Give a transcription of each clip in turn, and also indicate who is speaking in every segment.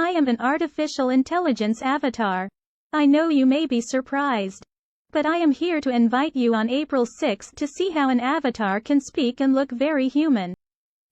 Speaker 1: I am an artificial intelligence avatar. I know you may be surprised, but I am here to invite you on April 6th to see how an avatar can speak and look very human.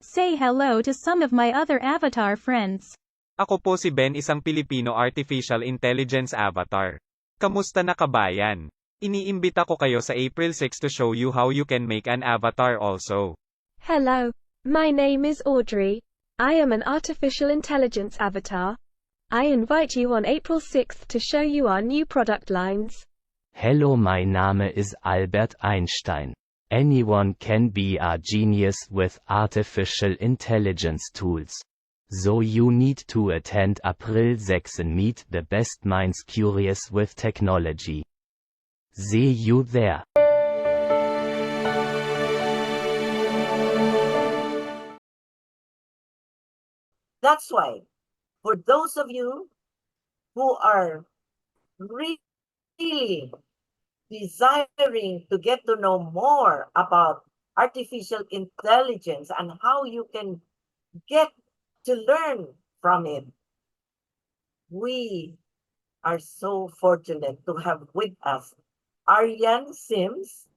Speaker 1: Say hello to some of my other avatar friends.
Speaker 2: Ako po si Ben, isang Pilipino artificial intelligence avatar. Kamusta na kabayan? Iniimbita ko kayo sa April 6 to show you how you can make an avatar also.
Speaker 3: Hello, my name is Audrey. I am an artificial intelligence avatar. I invite you on April 6th to show you our new product lines.
Speaker 4: Hello, my name is Albert Einstein. Anyone can be a genius with artificial intelligence tools. So you need to attend April 6 and meet the best minds curious with technology. See you there.
Speaker 5: That's why, for those of you who are really desiring to get to know more about artificial intelligence and how you can get to learn from it, we are so fortunate to have with us Arianne Symmes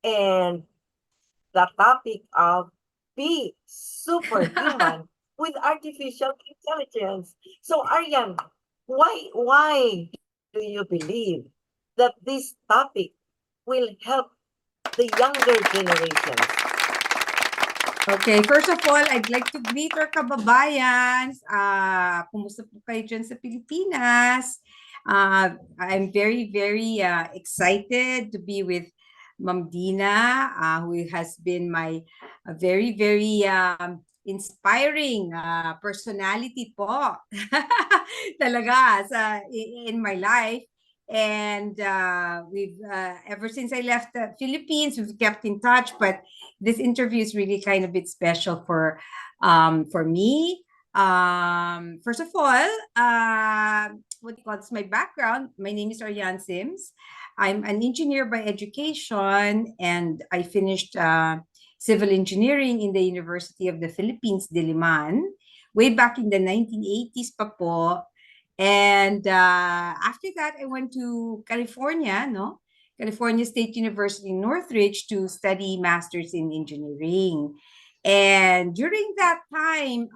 Speaker 5: and the topic of be superhuman with artificial intelligence. So Arianne, why do you believe that this topic will help the younger generations?
Speaker 6: Okay, first of all, I'd like to greet our kababayans. Kumusta po kayo dyan sa Pilipinas? I'm very, very excited to be with Ma'am Dina, who has been my very, very inspiring personality po talaga in my life. And we've ever since I left the Philippines, we've kept in touch. But this interview is really kind of a bit special for me. First of all, what's my background? My name is Arianne Symmes. I'm an engineer by education, and I finished civil engineering in the University of the Philippines, Diliman, way back in the 1980s pa po. And after that, I went to California, California State University in Northridge to study Masters in Engineering. And during that time,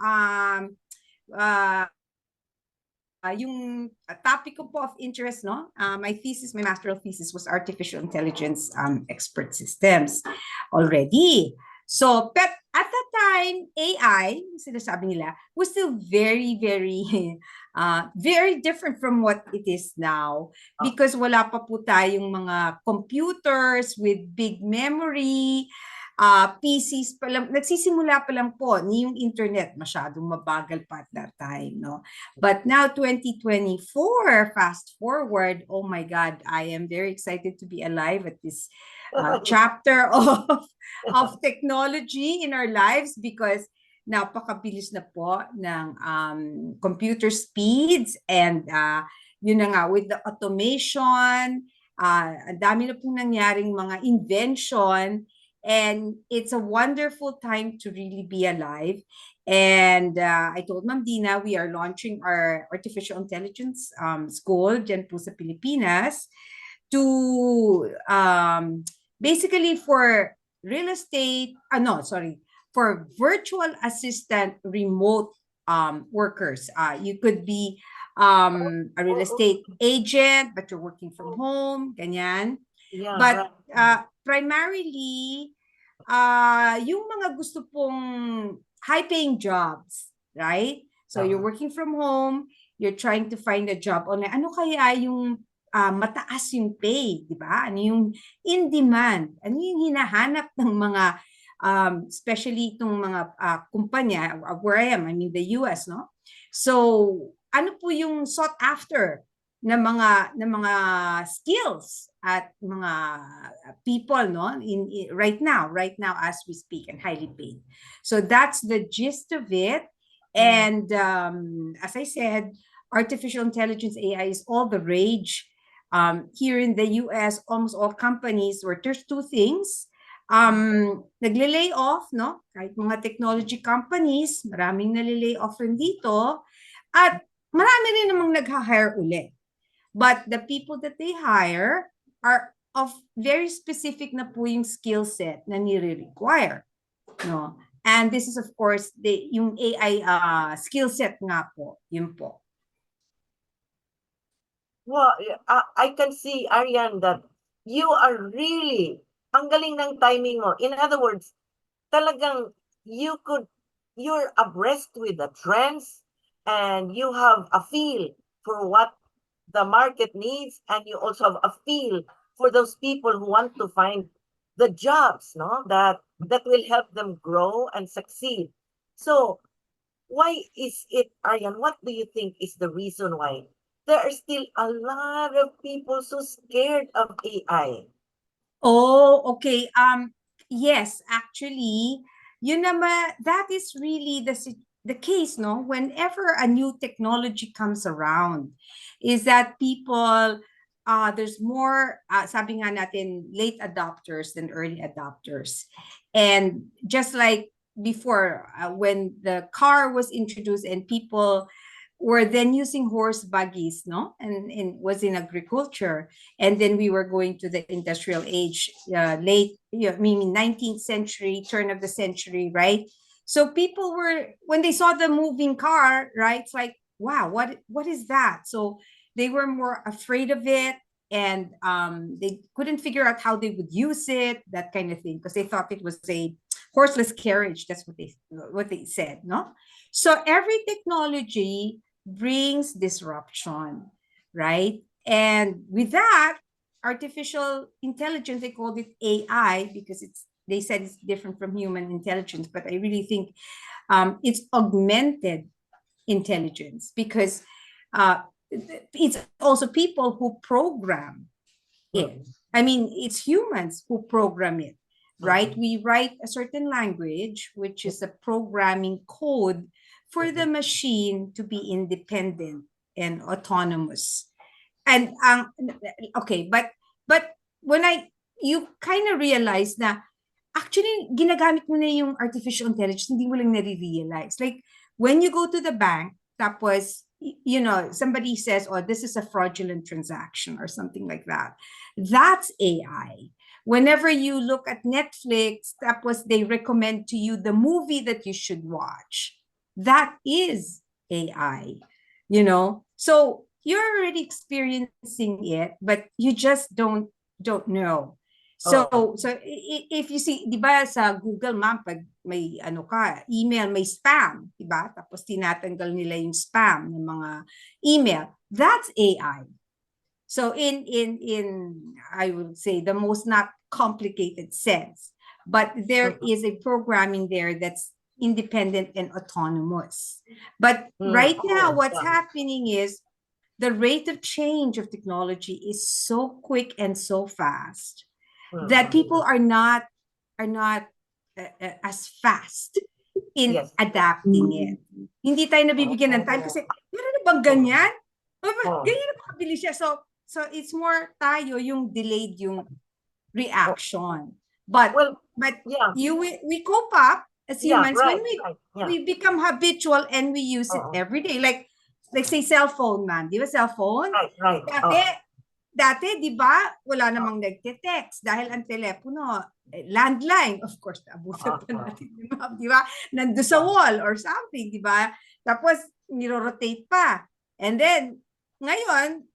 Speaker 6: yung topic ko po of interest, my master's thesis was artificial intelligence expert systems already. So, but at that time, AI, sinasabi nila, was still very, very, very different from what it is now, because wala pa po tayong mga computers with big memory, PCs pa lang, nagsisimula pa lang po, ni yung internet masyadong mabagal pa at that time, But now, 2024, fast forward, oh my God, I am very excited to be alive at this chapter of technology in our lives, because napakabilis na po ng computer speeds, and yun na nga, with the automation, ang dami na pong nangyaring mga invention. And it's a wonderful time to really be alive. And I told Ma'am Dina, we are launching our artificial intelligence school dyan po sa Pilipinas to basically for real estate, for virtual assistant remote workers. You could be a real estate agent, but you're working from home, ganyan.
Speaker 5: Yeah,
Speaker 6: but primarily, yung mga gusto pong high-paying jobs, right? So you're working from home, you're trying to find a job online. Ano kaya yung mataas yung pay, di ba? Ano yung in demand? Ano yung hinahanap ng mga, especially itong mga kumpanya, where I am, I mean the US, So, ano po yung sought after na mga skills at mga people, right now as we speak, and highly paid. So that's the gist of it. And as I said, artificial intelligence, AI, is all the rage. Here in the US, almost all companies, where there's two things, nagle-lay off, kahit mga technology companies, maraming nalilay off rin dito, at marami rin namang nag-hire ulit. But the people that they hire are of very specific na po yung skill set na nire-require. No? And this is of course yung AI skill set nga po, yun po.
Speaker 5: Well, I can see, Arianne, that you are really, ang galing ng timing mo. In other words, talagang you're abreast with the trends and you have a feel for what the market needs, and you also have a feel for those people who want to find the jobs, no, that will help them grow and succeed. So why is it, Arianne, what do you think is the reason why there are still a lot of people so scared of AI?
Speaker 6: Oh, okay. Yes, actually, yun naman, that is really the case, no? Whenever a new technology comes around, is that people, there's more, sabi nga natin, late adopters than early adopters. And just like before, when the car was introduced and people were then using horse buggies, no? And was in agriculture. And then we were going to the industrial age, late, I mean, 19th century, turn of the century, right? So people were, when they saw the moving car, right? It's like, wow, what is that? So they were more afraid of it, and they couldn't figure out how they would use it, that kind of thing, because they thought it was a horseless carriage. That's what they said, no? So every technology brings disruption, right? And with that, artificial intelligence, they called it AI because they said it's different from human intelligence, but I really think it's augmented intelligence, because it's also people who program it. I mean, it's humans who program it, right? We write a certain language, which is a programming code for the machine to be independent and autonomous. And okay, but when you kind of realize na actually ginagamit mo na yung artificial intelligence, hindi mo lang nare-realize. Like when you go to the bank, tapos you know, somebody says, oh, this is a fraudulent transaction or something like that. That's AI. Whenever you look at Netflix, tapos they recommend to you the movie that you should watch. That is AI, you know? So you're already experiencing it, but you just don't know. So if you see, di ba sa Google Map, pag may ano ka, email, may spam, di ba? Tapos tinatanggal nila yung spam ng mga email. That's AI. So in I would say the most not complicated sense, but there is a programming there that's independent and autonomous. But right now, what's happening is the rate of change of technology is so quick and so fast that people are not as fast in adapting it. Hindi tayo nabibigyan ng time kasi meron na bang ganyan? Ganyan na pabilis siya. So it's more tayo yung delayed yung reaction. But we cope up as humans when we become habitual and we use it every day. Like say cell phone, man. Di ba cell phone?
Speaker 5: Right.
Speaker 6: Dati, di ba, wala namang nagte-text dahil ang telepono, landline, of course, naabutan pa natin, di ba? Nando sa wall or something, di ba? Tapos, niro-rotate pa. And then, ngayon,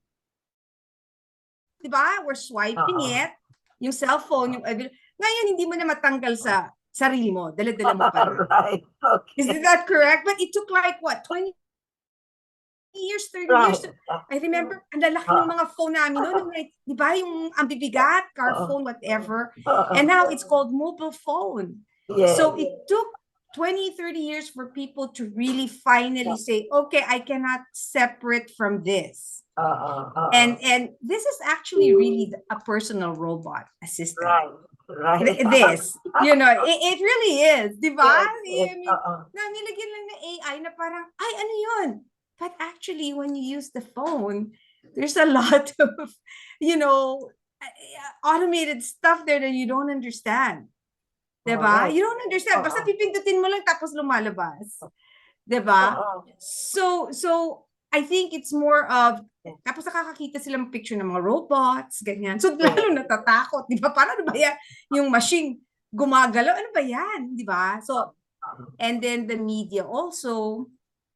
Speaker 6: di ba, we're swiping it, yung cellphone, ngayon, hindi mo na matanggal sa sarili mo, dala-dala mo pa rin.
Speaker 5: Right, okay.
Speaker 6: Is that correct? But it took like, what, 20 years, 30 years. I remember, ang lalaki ng mga phone namin noon, di ba, yung ang bibigat, car phone, whatever. And now it's called mobile phone.
Speaker 5: Yes.
Speaker 6: So it took 20, 30 years for people to really finally say, okay, I cannot separate from this. And this is actually really a personal robot assistant.
Speaker 5: Right.
Speaker 6: This, you know, it really is, di ba?
Speaker 5: Yes,
Speaker 6: I mean, nilagyan lang na AI na parang, ay, ano yun? But actually, when you use the phone, there's a lot of, you know, automated stuff there that you don't understand. Diba? You don't understand. Basta pipindutin mo lang tapos lumalabas. Diba? So I think it's more of, tapos nakakakita silang picture ng mga robots, ganyan. So, lalo natatakot, di ba? Paano ba yan? Yung machine gumagalaw, ano ba yan? Di ba? So, and then the media also,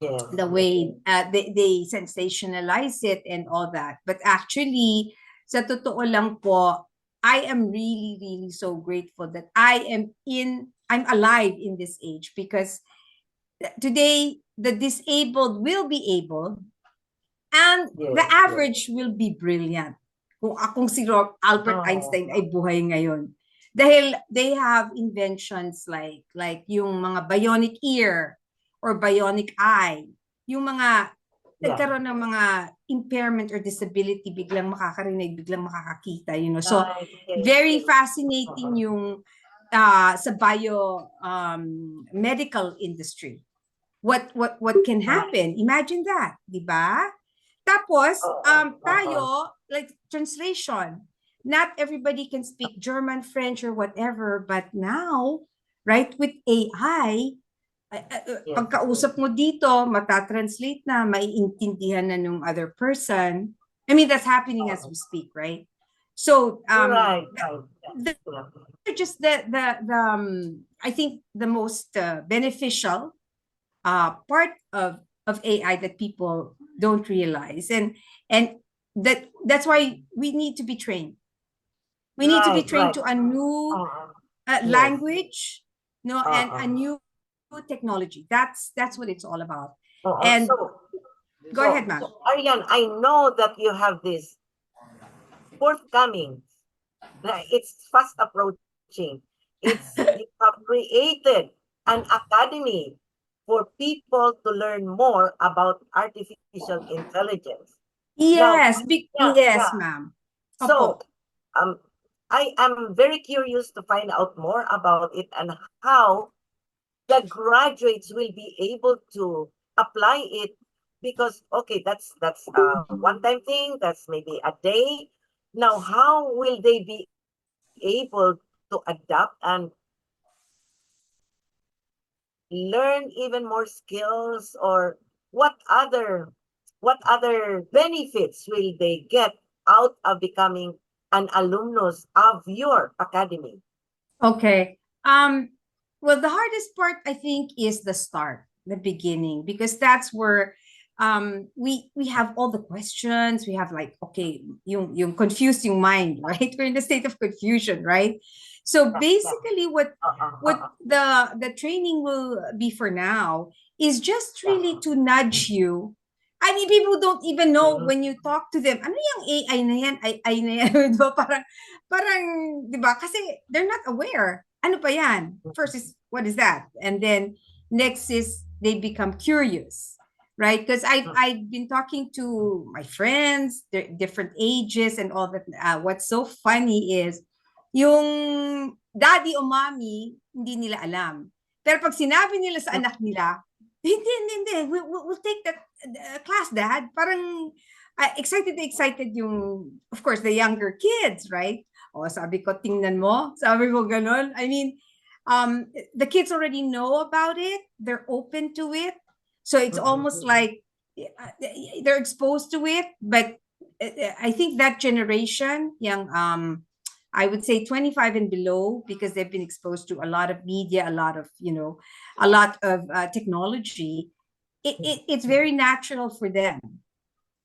Speaker 6: the way they sensationalize it and all that. But actually, sa totoo lang po, I am really, really so grateful that I'm alive in this age, because today the disabled will be able, and the average will be brilliant. Kung si Albert Einstein ay buhay ngayon. Dahil they have inventions like yung mga bionic ear or bionic eye. Yung mga nagkaroon ng mga impairment or disability, biglang makakarinig, biglang makakakita, you know. So, very fascinating yung sa bio medical industry. What can happen? Imagine that, di ba? Tapos, tayo, like translation. Not everybody can speak German, French, or whatever, but now, right, with AI, pagkausap mo dito, matatranslate na, maiintindihan na nung other person. I mean, that's happening as we speak, right? So, just I think the most beneficial part of AI that people don't realize, and that's why we need to be trained. We need to be trained to a new language, and a new technology. That's what it's all about. And go ahead, ma'am.
Speaker 5: Arianne, I know that you have this forthcoming. It's fast approaching. You have created an academy for people to learn more about artificial intelligence.
Speaker 6: Yes, yes, ma'am.
Speaker 5: So, I am very curious to find out more about it and how the graduates will be able to apply it, because okay, that's a one-time thing, that's maybe a day. Now, how will they be able to adapt and learn even more skills, or what other benefits will they get out of becoming an alumnus of your academy?
Speaker 6: Okay. Well, the hardest part, I think, is the start, the beginning, because that's where we have all the questions. We have like, okay, yung confused yung mind, right? We're in the state of confusion, right? So basically what the training will be for now is just really to nudge you. I mean, people don't even know when you talk to them, ano yung AI na yan? AI na yan, di ba? Parang, di ba? Kasi they're not aware. Ano pa yan? First is, what is that? And then next is they become curious, right? Because I've been talking to my friends, they're different ages and all that. What's so funny is, yung daddy o mommy, hindi nila alam. Pero pag sinabi nila sa anak nila, hindi. We'll take that class, Dad. Parang excited yung, of course, the younger kids, right? O, sabi ko, tingnan mo. Sabi ko, ganon. I mean, the kids already know about it. They're open to it. So it's almost like they're exposed to it. But I think that generation, yung, I would say 25 and below, because they've been exposed to a lot of media, a lot of, technology. It's very natural for them,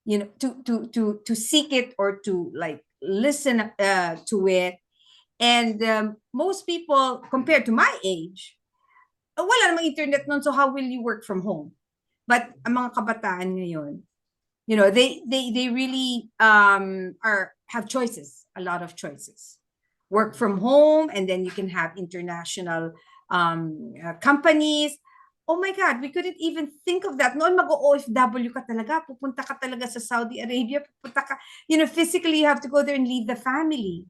Speaker 6: to seek it or to like listen to it. And most people, compared to my age, wala namang internet nun, so how will you work from home? But ang mga kabataan ngayon, they really have choices, a lot of choices. Work from home, and then you can have international companies. Oh my God, we couldn't even think of that. Noon mag-OFW ka talaga, pupunta ka talaga sa Saudi Arabia, pupunta ka, physically you have to go there and leave the family.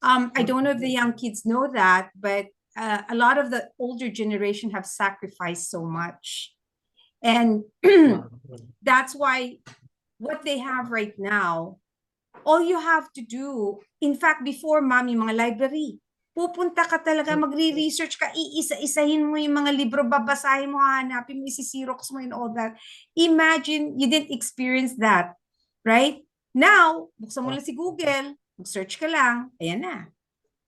Speaker 6: I don't know if the young kids know that, but a lot of the older generation have sacrificed so much. And that's why what they have right now, all you have to do, in fact, before, mommy, mga library. pupunta ka talaga, magre-research ka, iisa-isahin mo yung mga libro, babasahin mo, hahanapin mo, isi-xerox mo and all that. Imagine you didn't experience that, right? Now, buksan mo lang si Google, mag-search ka lang, ayan na.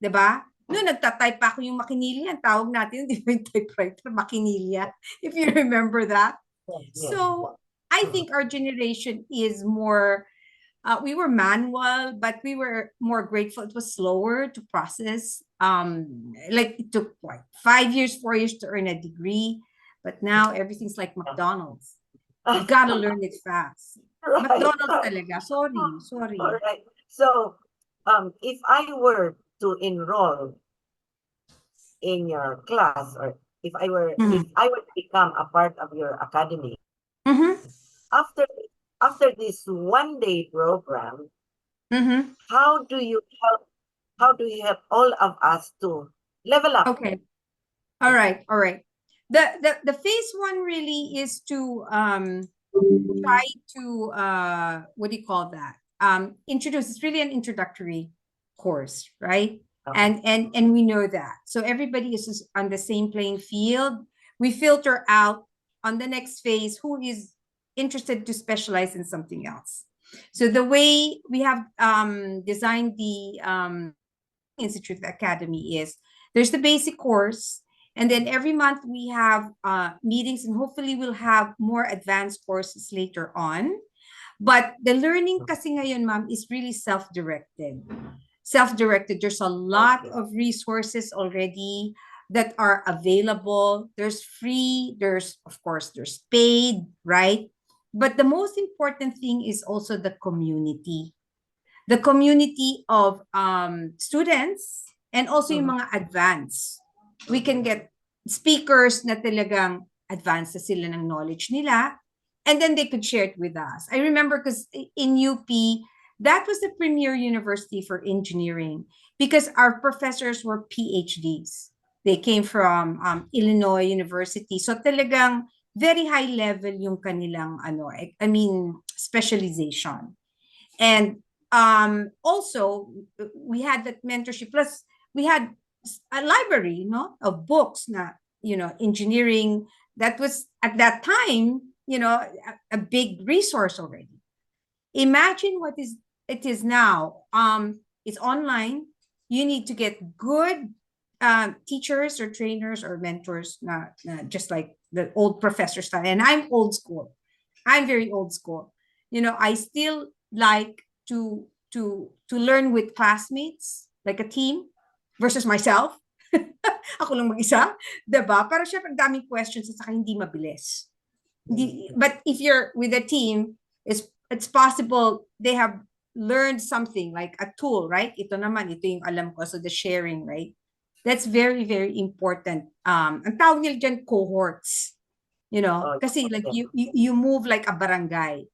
Speaker 6: 'Di ba? Noon nagta-type pa ako yung makinilya, ang tawag natin, di ba yung typewriter, makinilya, if you remember that. So, I think our generation is more, we were manual, but we were more grateful. It was slower to process. Like it took what, 5 years, 4 years to earn a degree, but now everything's like McDonald's. You gotta learn it fast.
Speaker 5: Right,
Speaker 6: McDonald's
Speaker 5: right.
Speaker 6: talaga. Sorry.
Speaker 5: All right. So, if I were to enroll in your class, or if I were to become a part of your academy,
Speaker 6: Mm-hmm.
Speaker 5: after this 1 day program,
Speaker 6: Mm-hmm.
Speaker 5: how do you help all of us to level up?
Speaker 6: Okay. All right. The phase one really is to try to what do you call that? Introduce. It's really an introductory course, right?
Speaker 5: Okay.
Speaker 6: And we know that. So everybody is on the same playing field. We filter out on the next phase who is interested to specialize in something else. So the way we have designed the Institute Academy is there's the basic course, and then every month we have meetings, and hopefully we'll have more advanced courses later on. But the learning kasi ngayon, ma'am, is really self-directed. Self-directed. There's a lot of resources already that are available. There's free, there's, of course, there's paid, right? But the most important thing is also the community. The community of students and also yung mga advanced. We can get speakers na talagang advanced na sila ng knowledge nila, and then they could share it with us. I remember because in UP, that was the premier university for engineering because our professors were PhDs. They came from Illinois University. So talagang very high level yung kanilang specialization. And also we had that mentorship, plus we had a library of books na engineering that was at that time a big resource already. Imagine what it is now. It's online. You need to get good teachers or trainers or mentors, just like the old professor style. And I'm old school. I'm very old school. I still like to learn with classmates, like a team, versus myself. Ako lang mag-isa, 'di ba? Para syempre daming questions at saka hindi mabilis. But if you're with a team, it's possible they have learned something like a tool, right? Ito yung alam ko, so the sharing, right? That's very, very important. Ang tawag nila dyan, cohorts. Kasi like you move like a barangay,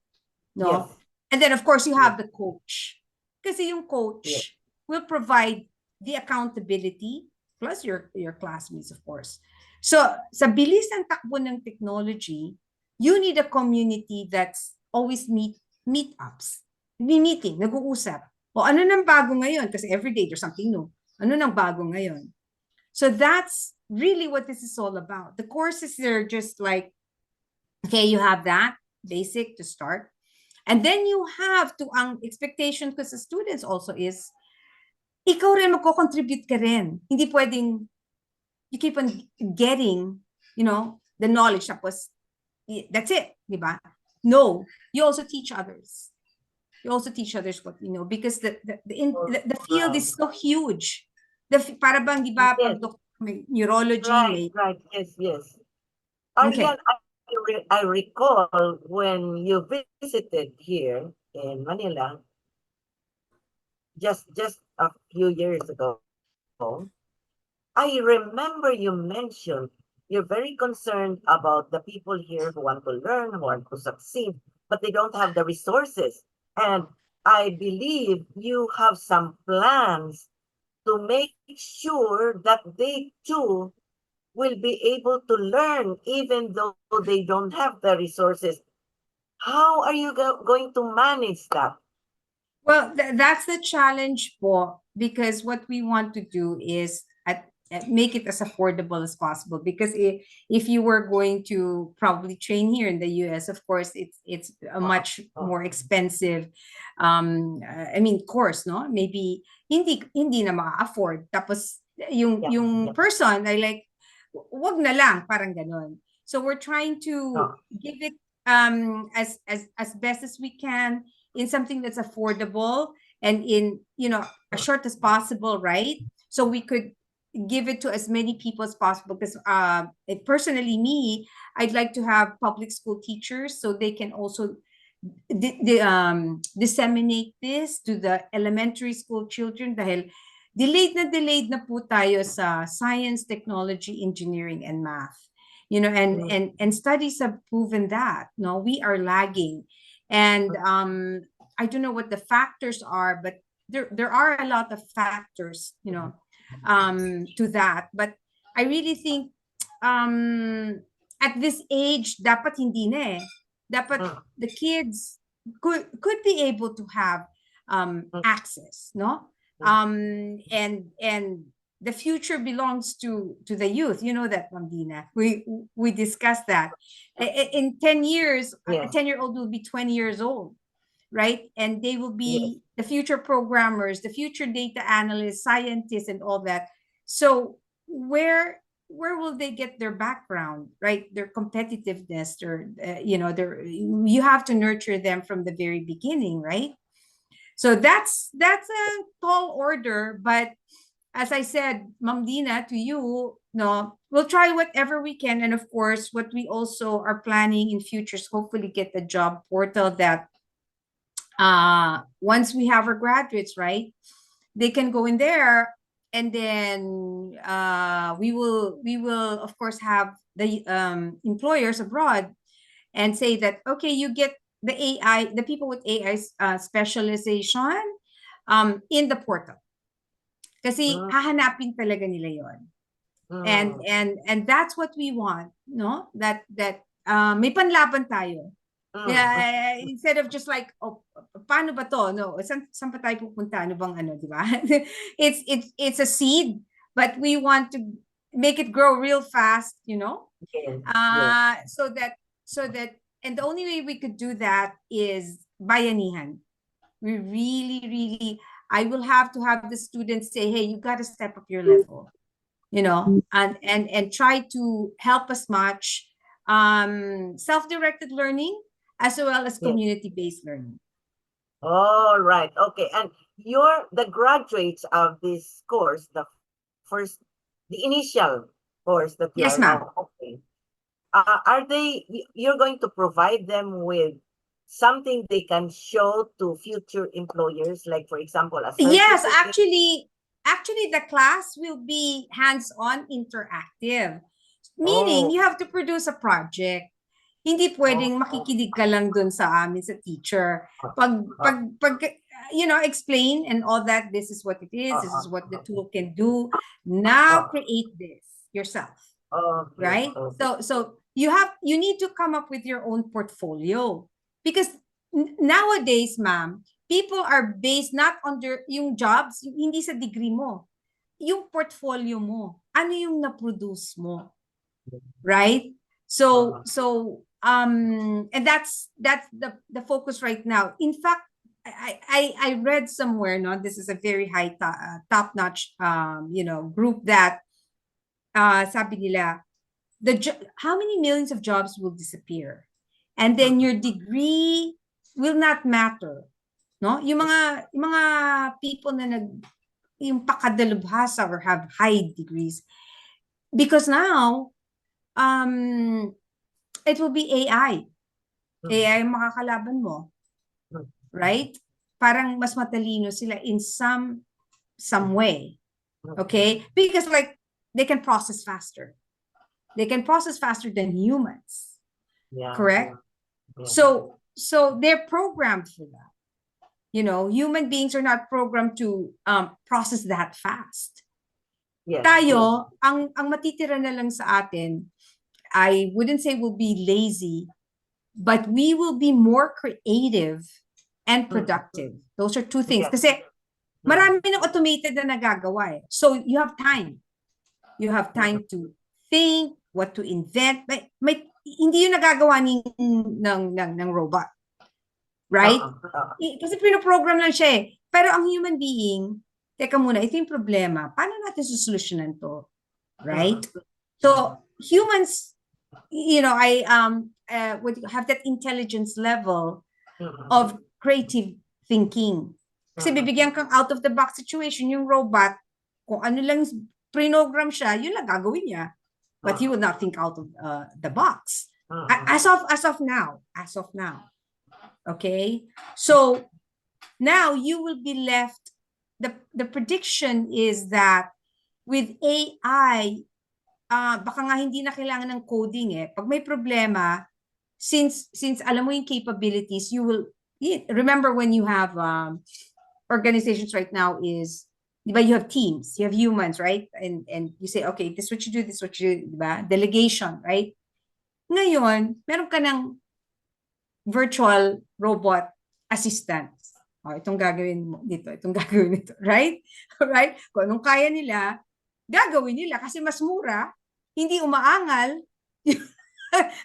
Speaker 6: no? Yes. And then of course you have the coach. Kasi yung coach will provide the accountability plus your classmates, of course. So sa bilis ng takbo ng technology, you need a community that's always meetups. Meeting, nag-uusap. O ano nang bago ngayon? Kasi every day there's something new. Ano nang bago ngayon? So that's really what this is all about. The courses are just like, okay, you have that basic to start. And then you have to, ang expectation ko sa students also is, ikaw rin magko-contribute ka rin. Hindi pwedeng, you keep on getting, the knowledge, tapos, that's it, di ba? No, you also teach others. You also teach others what you know, because the field is so huge. Para bang, di ba, pag may neurology,
Speaker 5: right, yes. Arianne, I recall when you visited here in Manila just a few years ago, I remember you mentioned you're very concerned about the people here who want to learn, who want to succeed, but they don't have the resources. And I believe you have some plans to make sure that they too will be able to learn even though they don't have the resources. How are you going to manage that?
Speaker 6: Well, that's the challenge po, because what we want to do is make it as affordable as possible. Because if you were going to probably train here in the US, of course, it's a much more expensive, I mean, course, no? Maybe hindi na ma-afford. Tapos yung person ay like, wag na lang, parang ganon. So we're trying to give it as best as we can in something that's affordable and in as short as possible, right? So we could give it to as many people as possible. Because personally, me, I'd like to have public school teachers so they can also disseminate this to the elementary school children, dahil delayed na po tayo sa science, technology, engineering, and math. And studies have proven that no, we are lagging. And I don't know what the factors are, but there are a lot of factors, to that. But I really think at this age, dapat hindi na eh. Dapat the kids could be able to have access, no? And the future belongs to the youth. You know that, Ma'am Dina. We discussed that. In 10 years, a 10-year-old will be 20 years old, right? And they will be the future programmers, the future data analysts, scientists, and all that. So where will they get their background, right? Their competitiveness, you have to nurture them from the very beginning, right? So that's a tall order, but as I said, Ma'am Dina, to you, no, we'll try whatever we can. And of course, what we also are planning in futures, hopefully get the job portal that once we have our graduates, right, they can go in there, and then we will of course have the employers abroad and say that, okay, you get the AI, the people with AI specialization in the portal. Kasi hahanapin talaga nila yon. And that's what we want, no? That may panlaban tayo. Yeah, instead of just like, oh, paano ba to? No, saan pa tayo pupunta? Ano bang ano, di ba? It's a seed, but we want to make it grow real fast, so that, and the only way we could do that is bayanihan. We really, I will have to have the students say, hey, you got to step up your level, and try to help us match self-directed learning as well as community-based learning.
Speaker 5: All right. Okay. And the graduates of this course, the initial course that you
Speaker 6: Yes,
Speaker 5: are
Speaker 6: ma'am.
Speaker 5: now offering, you're going to provide them with something they can show to future employers, like for example, a
Speaker 6: Yes,
Speaker 5: certificate?
Speaker 6: actually the class will be hands-on interactive. Meaning, you have to produce a project. Hindi pwedeng makikinig ka lang dun sa amin, sa teacher. Pag explain and all that, this is what it is, this is what the tool can do. Now create this yourself. Right? So you need to come up with your own portfolio. Because nowadays, ma'am, people are based not on yung jobs, hindi sa degree mo. Yung portfolio mo. Ano yung na-produce mo? Right? So and that's the focus right now. In fact, I read somewhere, no, this is a very high top-notch group that sabi nila, how many millions of jobs will disappear, and then your degree will not matter, no? Yung mga people na yung pakadalubhasa or have high degrees, because now it will be AI. AI makakalaban mo, right? Parang mas matalino sila in some way. Okay? Because like they can process faster. They can process faster than humans. Correct? So they're programmed for that. Human beings are not programmed to process that fast. Tayo, ang matitira na lang sa atin, I wouldn't say we'll be lazy, but we will be more creative and productive. Those are two things.
Speaker 5: Yes.
Speaker 6: Kasi marami ng automated na nagagawa eh. So you have time. You have time to think, what to invent. Hindi yung nagagawa ng robot. Right? Kasi pinoprogram lang siya eh. Pero ang human being, teka muna, ito yung problema. Paano natin susolusyonan to? Right? So humans, I have that intelligence level of creative thinking. Kasi bibigyan kang out of the box situation yung robot, kung ano lang program siya, yun lang gagawin niya. But he would not think out of the box. As of now. Okay? So now you will be left, the prediction is that with AI, baka nga hindi na kailangan ng coding eh. Pag may problema, since alam mo yung capabilities, you will remember when you have organizations right now is, diba, you have teams, you have humans, right? And you say, okay, this is what you do, this is what you do, diba? Delegation, right? Ngayon, meron ka ng virtual robot assistant. Oh, itong gagawin mo dito, itong gagawin nito, right? Right? Kung anong kaya nila, gagawin nila kasi mas mura, hindi umaangal,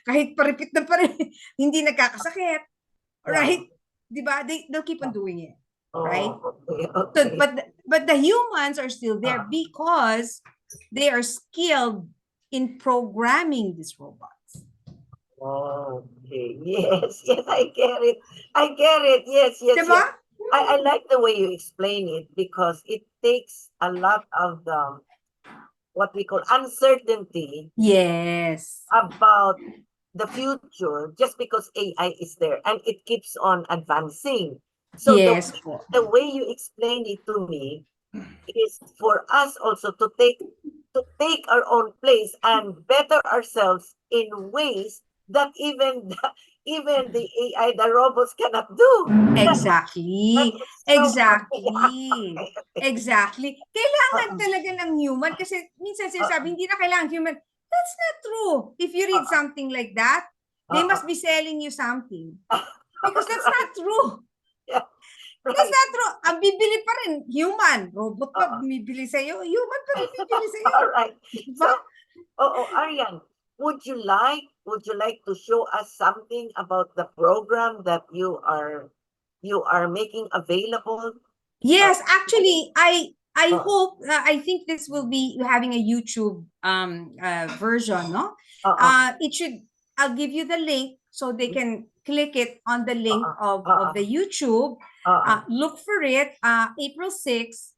Speaker 6: kahit paripit na pa rin, hindi nagkakasakit, right? Diba? They'll keep on doing it, right? So, but the humans are still there because they are skilled in programming these robots.
Speaker 5: Okay. Yes, I get it. Yes.
Speaker 6: Diba?
Speaker 5: I like the way you explain it because it takes a lot of the what we call uncertainty.
Speaker 6: Yes.
Speaker 5: About the future just because AI is there and it keeps on advancing. So
Speaker 6: yes,
Speaker 5: the way you explain it to me is for us also to take our own place and better ourselves in ways that even the AI, the robots cannot do.
Speaker 6: Exactly.
Speaker 5: So,
Speaker 6: Exactly. Kailangan talaga ng human kasi minsan sinasabi, hindi na kailangan human. That's not true. If you read something like that, they must be selling you something. Because that's not true.
Speaker 5: Yeah.
Speaker 6: That's not true. Ang bibili pa rin, human. Robot pa bibili sa'yo. Human pa rin bibili sa'yo.
Speaker 5: All right.
Speaker 6: Diba?
Speaker 5: So, Arianne, would you like to show us something about the program that you are making available?
Speaker 6: Yes, actually, I hope, I think this will be having a YouTube version, no? I'll give you the link so they can click it on the link of the YouTube. Look for it. April 6th,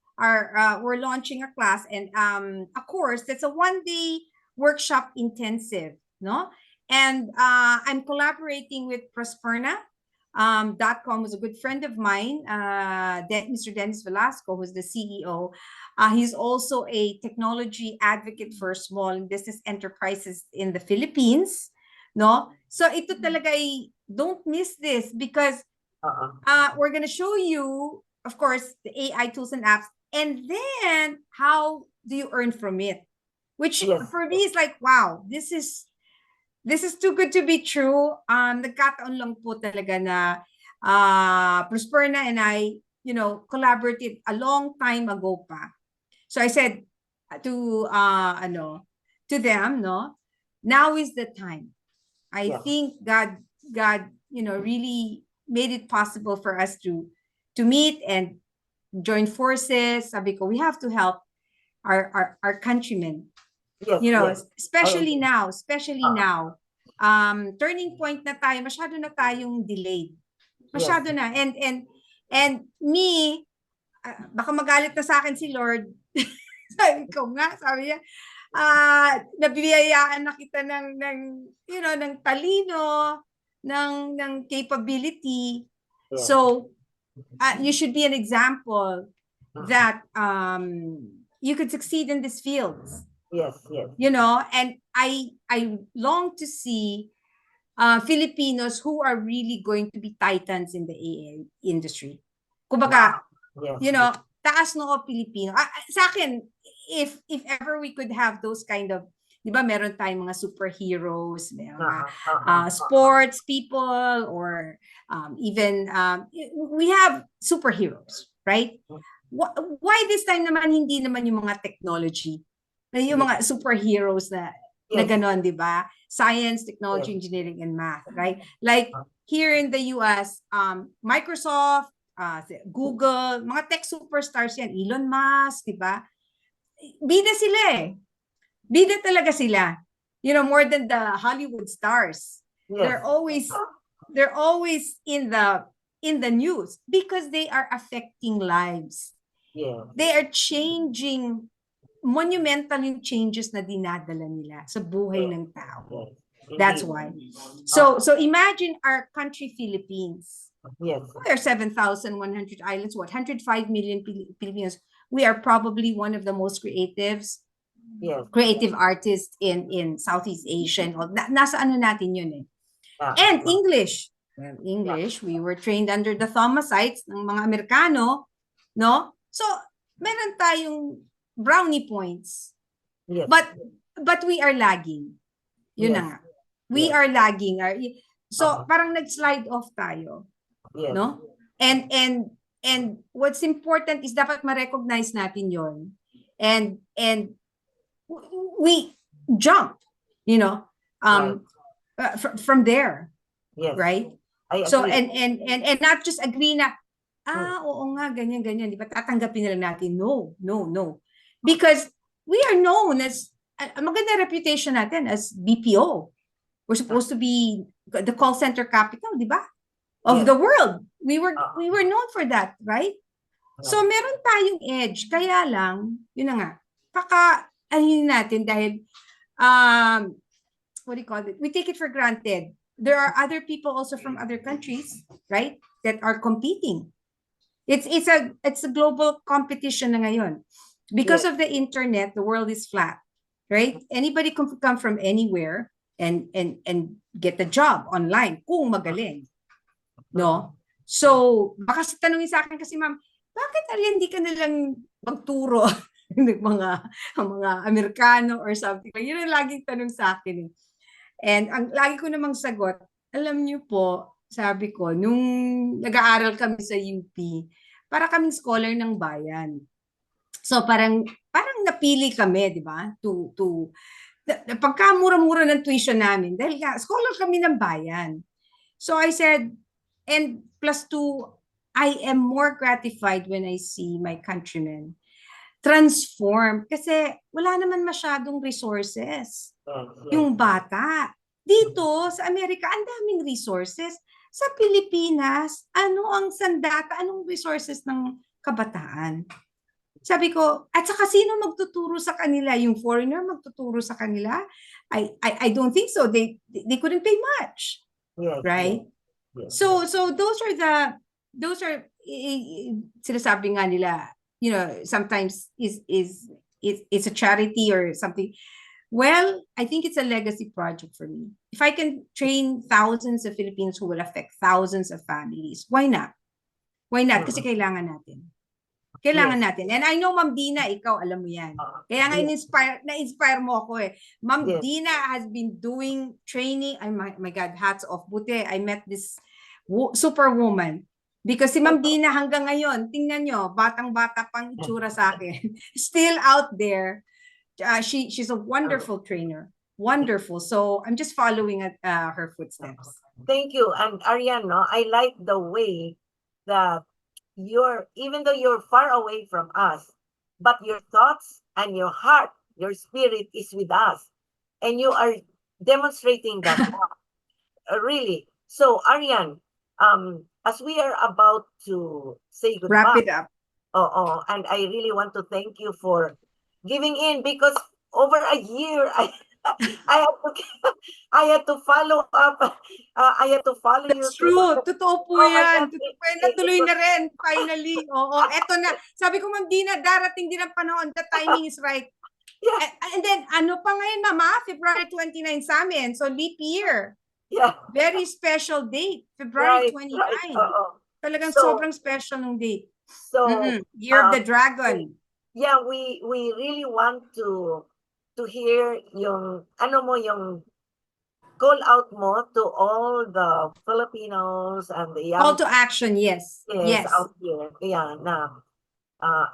Speaker 6: we're launching a class and a course that's a one-day workshop intensive, no? And I'm collaborating with Prosperna.com, who's a good friend of mine, Mr. Dennis Velasco, who's the CEO. He's also a technology advocate for small business enterprises in the Philippines. No? So ito talaga don't miss this because we're going to show you, of course, the AI tools and apps, and then how do you earn from it? Which for me is like, wow, this is too good to be true. Nagkataon lang po talaga na Prosperna and I, collaborated a long time ago pa. So I said to them, no, now is the time. I think God, really made it possible for us to meet and join forces. Sabi ko, we have to help our countrymen. Especially now, turning point na tayo, masyado na tayong delayed. Masyado na. And me, baka magalit na sa akin si Lord. Sabi niya, nabiyayaan na kita ng talino, ng capability. So, you should be an example that you could succeed in these fields.
Speaker 5: Yes.
Speaker 6: And I long to see Filipinos who are really going to be titans in the AI industry. Kumbaga, taas noo Pilipino. Sa akin, if ever we could have those kind of, Di ba meron tayong mga superheroes, may mga sports people, or even we have superheroes, right? Why this time naman hindi naman yung mga technology, yung mga superheroes na ganon, di ba? Science, technology, engineering, and math, right? Like here in the US, Microsoft, Google, mga tech superstars yan, Elon Musk, di ba? Bida sila eh. Bida talaga sila. You know, more than the Hollywood stars. They're always in the news because they are affecting lives. They are changing, monumental yung changes na dinadala nila sa buhay ng tao. That's why. So imagine our country, Philippines. Yes. We are 7,100 islands, 105 million Filipinos. We are probably one of the most creative artists in Southeast Asia. Nasa ano natin yun eh. And English. Well, English, we were trained under the Thomasites ng mga Amerikano, no? So, meron tayong brownie points. But we are lagging. Yun na nga. We are lagging. So, parang nag-slide off tayo. No? And what's important is dapat ma-recognize natin yon. And we jump, you know, from there. Right? So and not just agree na oo nga ganyan di ba tatanggapin nila natin. No. Because we are known as maganda reputation natin as BPO. We're supposed to be the call center capital, di ba? Of the world. We were known for that, right? So meron tayong edge. Kaya lang, yun na nga, natin dahil what do you call it? We take it for granted. There are other people also from other countries, right, that are competing. It's a global competition na ngayon. Because of the internet, the world is flat, right? Anybody can come from anywhere and get a job online kung magaling. No? So, baka tanungin sa akin kasi, ma'am, bakit Arianne, hindi ka nalang magturo ng mga Amerikano or something? Yun ang laging tanong sa akin. And ang lagi ko namang sagot, alam niyo po, sabi ko, nung nag-aaral kami sa UP, para kaming scholar ng bayan. So parang napili kami, di ba? Pagka mura-mura ng tuition namin, dahil scholar kami ng bayan. So I said, and plus 2, I am more gratified when I see my countrymen transform. Kasi wala naman masyadong resources. Yung bata. Dito, sa Amerika, ang daming resources. Sa Pilipinas, ano ang sandata, anong resources ng kabataan? Sabi ko, at saka sino magtuturo sa kanila? Yung foreigner magtuturo sa kanila? I don't think so. They couldn't pay much. Right? So those are sinasabi nga nila, you know, sometimes it's a charity or something. Well, I think it's a legacy project for me. If I can train thousands of Filipinos who will affect thousands of families, why not? Why not? Kasi kailangan natin. Kailangan natin. And I know, Ma'am Dina, ikaw, alam mo yan. Kaya nga na-inspire mo ako eh. Ma'am Dina has been doing training. My God, hats off. Buti, I met this superwoman. Because si Ma'am Dina hanggang ngayon, tingnan nyo, batang-bata pang itsura sa akin. Still out there. She's a wonderful trainer. Wonderful. So I'm just following her footsteps.
Speaker 5: Thank you. And Arianne, no, I like the way that even though you're far away from us, but your thoughts and your heart, your spirit is with us. And you are demonstrating that. Really. So Arianne, as we are about to say goodbye.
Speaker 6: Wrap it up.
Speaker 5: And I really want to thank you for giving in, because over a year I had to follow up. I had to follow you.
Speaker 6: That's true. Totoo po yan. Natuloy na rin. Finally. Oo. Eto na. Sabi ko, Ma'am Dina, darating din ang panahon. The timing is right. Yeah. And then, ano pa ngayon, Mama? February 29 sa amin. So, leap year.
Speaker 5: Yeah.
Speaker 6: Very special date. February 29. Right. Talagang sobrang special ng date.
Speaker 5: So,
Speaker 6: Year of the Dragon.
Speaker 5: Yeah, we really want to to hear yung, ano mo, yung call out mo to all the Filipinos and the
Speaker 6: Call
Speaker 5: young
Speaker 6: to action, yes.
Speaker 5: kids
Speaker 6: Yes.
Speaker 5: out here, yeah, na,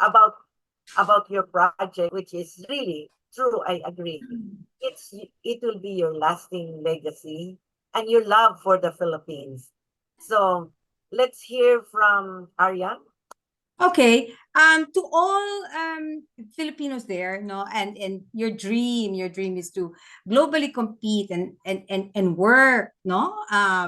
Speaker 5: about your project, which is really true. I agree. It will be your lasting legacy and your love for the Philippines. So let's hear from Arianne.
Speaker 6: Okay. To all Filipinos there, no, and your dream is to globally compete and work, no,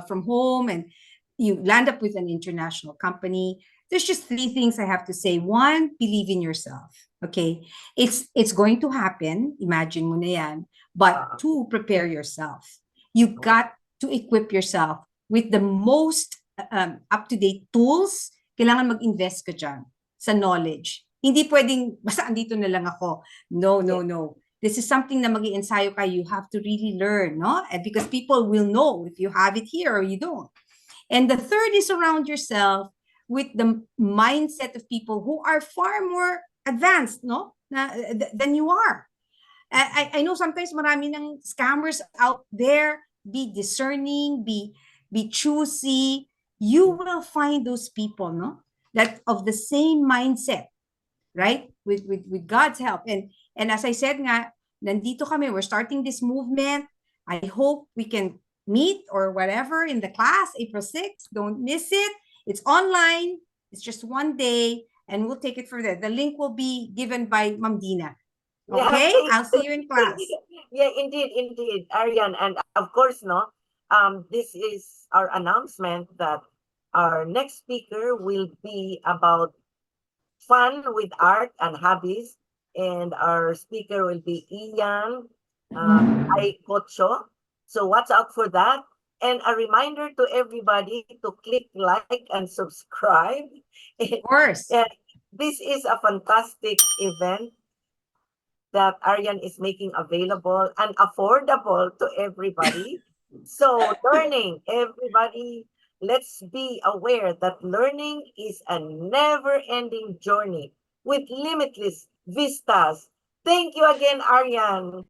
Speaker 6: from home, and you land up with an international company. There's just three things I have to say. One, believe in yourself. Okay, it's going to happen. Imagine mo na yan. But two, prepare yourself. You got to equip yourself with the most up-to-date tools. Kailangan mag-invest ka dyan sa knowledge. Hindi pwedeng, basta andito na lang ako. No, no, no. This is something na mag-i-ensayo ka. You have to really learn, no? And because people will know if you have it here or you don't. And the third is surround yourself with the mindset of people who are far more advanced, no? Than you are. I know sometimes marami ng scammers out there. Be discerning, be choosy. You will find those people, no, that of the same mindset, right? With God's help. And as I said nga, nandito kami, we're starting this movement. I hope we can meet or whatever in the class, April 6th. Don't miss it. It's online. It's just one day, and we'll take it further. The link will be given by Ma'am Dina. Okay,
Speaker 5: Yeah,
Speaker 6: I'll see you in class.
Speaker 5: Yeah, indeed, Ariane. And of course, no, this is our announcement that our next speaker will be about fun with art and hobbies. And our speaker will be Ian Aikocho. So watch out for that. And a reminder to everybody to click like and subscribe.
Speaker 6: Of course.
Speaker 5: And this is a fantastic event that Arianne is making available and affordable to everybody. So learning, everybody, let's be aware that learning is a never-ending journey with limitless vistas. Thank you again, Arianne.